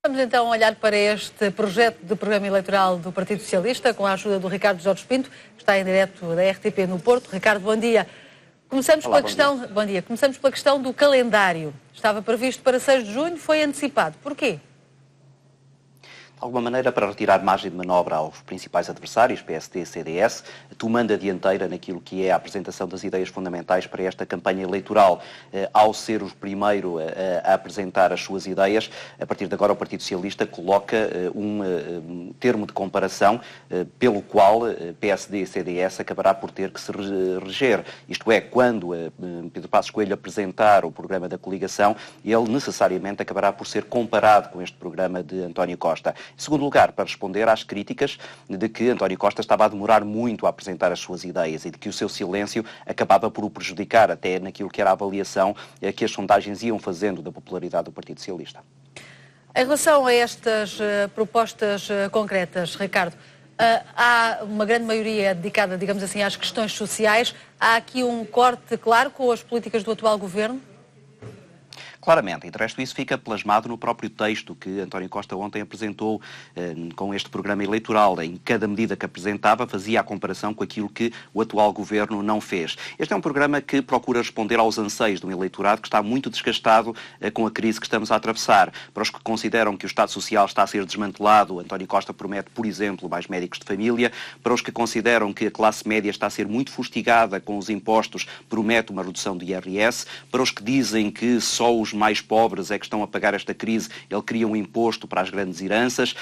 Vamos então olhar para este projeto de programa eleitoral do Partido Socialista, com a ajuda do Ricardo Jorge Pinto, que está em direto da RTP no Porto. Ricardo, bom dia. Começamos pela questão, bom dia. Começamos pela questão do calendário. Estava previsto para 6 de junho, foi antecipado. Porquê? De alguma maneira, para retirar margem de manobra aos principais adversários, PSD e CDS, tomando a dianteira naquilo que é a apresentação das ideias fundamentais para esta campanha eleitoral. Ao ser o primeiro a apresentar as suas ideias, a partir de agora o Partido Socialista coloca um termo de comparação pelo qual PSD e CDS acabará por ter que se reger. Isto é, quando Pedro Passos Coelho apresentar o programa da coligação, ele necessariamente acabará por ser comparado com este programa de António Costa. Em segundo lugar, para responder às críticas de que António Costa estava a demorar muito a apresentar as suas ideias e de que o seu silêncio acabava por o prejudicar até naquilo que era a avaliação que as sondagens iam fazendo da popularidade do Partido Socialista. Em relação a estas propostas concretas, Ricardo, há uma grande maioria dedicada, digamos assim, às questões sociais. Há aqui um corte claro com as políticas do atual governo? Claramente, e de resto isso fica plasmado no próprio texto que António Costa ontem apresentou com este programa eleitoral. Em cada medida que apresentava fazia a comparação com aquilo que o atual governo não fez. Este é um programa que procura responder aos anseios de um eleitorado que está muito desgastado com a crise que estamos a atravessar. Para os que consideram que o Estado Social está a ser desmantelado, António Costa promete, por exemplo, mais médicos de família. Para os que consideram que a classe média está a ser muito fustigada com os impostos, promete uma redução do IRS. Para os que dizem que só os mais pobres é que estão a pagar esta crise, ele cria um imposto para as grandes heranças.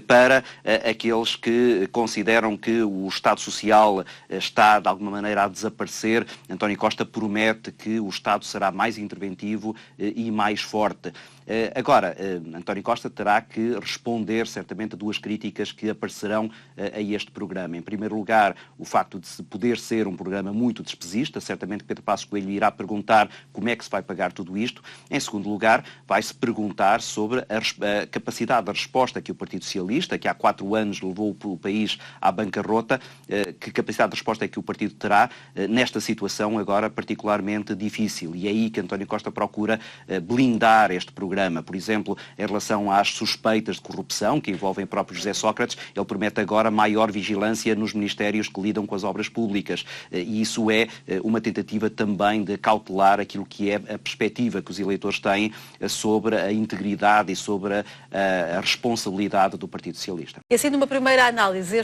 Para aqueles que consideram que o Estado Social está, de alguma maneira, a desaparecer, António Costa promete que o Estado será mais interventivo e mais forte. Agora, António Costa terá que responder, certamente, a duas críticas que aparecerão a este programa. Em primeiro lugar, o facto de se poder ser um programa muito despesista. Certamente Pedro Passos Coelho irá perguntar como é que se vai pagar tudo isto. Em segundo lugar, vai-se perguntar sobre a capacidade de resposta que o Partido Socialista, que há 4 anos levou o país à bancarrota, que capacidade de resposta é que o partido terá nesta situação agora particularmente difícil. E é aí que António Costa procura blindar este programa. Por exemplo, em relação às suspeitas de corrupção que envolvem o próprio José Sócrates, ele promete agora maior vigilância nos ministérios que lidam com as obras públicas. E isso é uma tentativa também de cautelar aquilo que é a perspectiva que os eleitores têm sobre a integridade e sobre a responsabilidade do Partido Socialista. E assim, numa primeira análise,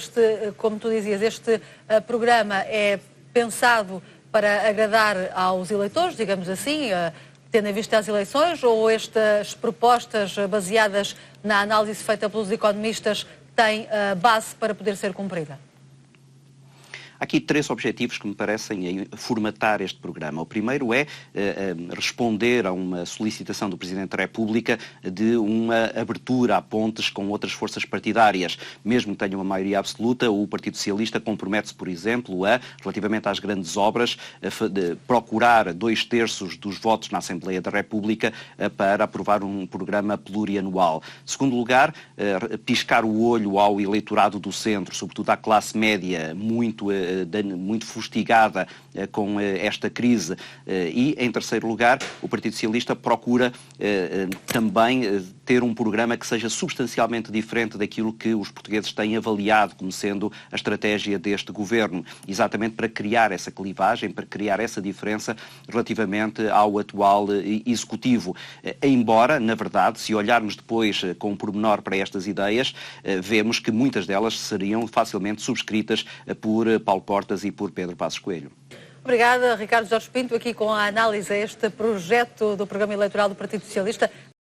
como tu dizias, este programa é pensado para agradar aos eleitores, digamos assim, tendo em vista as eleições, ou estas propostas baseadas na análise feita pelos economistas têm base para poder ser cumprida? Há aqui 3 objetivos que me parecem formatar este programa. O primeiro é responder a uma solicitação do Presidente da República de uma abertura a pontes com outras forças partidárias. Mesmo que tenha uma maioria absoluta, o Partido Socialista compromete-se, por exemplo, relativamente às grandes obras, de procurar 2/3 dos votos na Assembleia da República para aprovar um programa plurianual. Segundo lugar, piscar o olho ao eleitorado do centro, sobretudo à classe média, muito fustigada com esta crise. E, em terceiro lugar, o Partido Socialista procura também ter um programa que seja substancialmente diferente daquilo que os portugueses têm avaliado como sendo a estratégia deste governo, exatamente para criar essa clivagem, para criar essa diferença relativamente ao atual executivo. Embora, na verdade, se olharmos depois com pormenor para estas ideias, vemos que muitas delas seriam facilmente subscritas por Paulo Portas e por Pedro Passos Coelho. Obrigada, Ricardo Jorge Pinto, aqui com a análise a este projeto do programa eleitoral do Partido Socialista.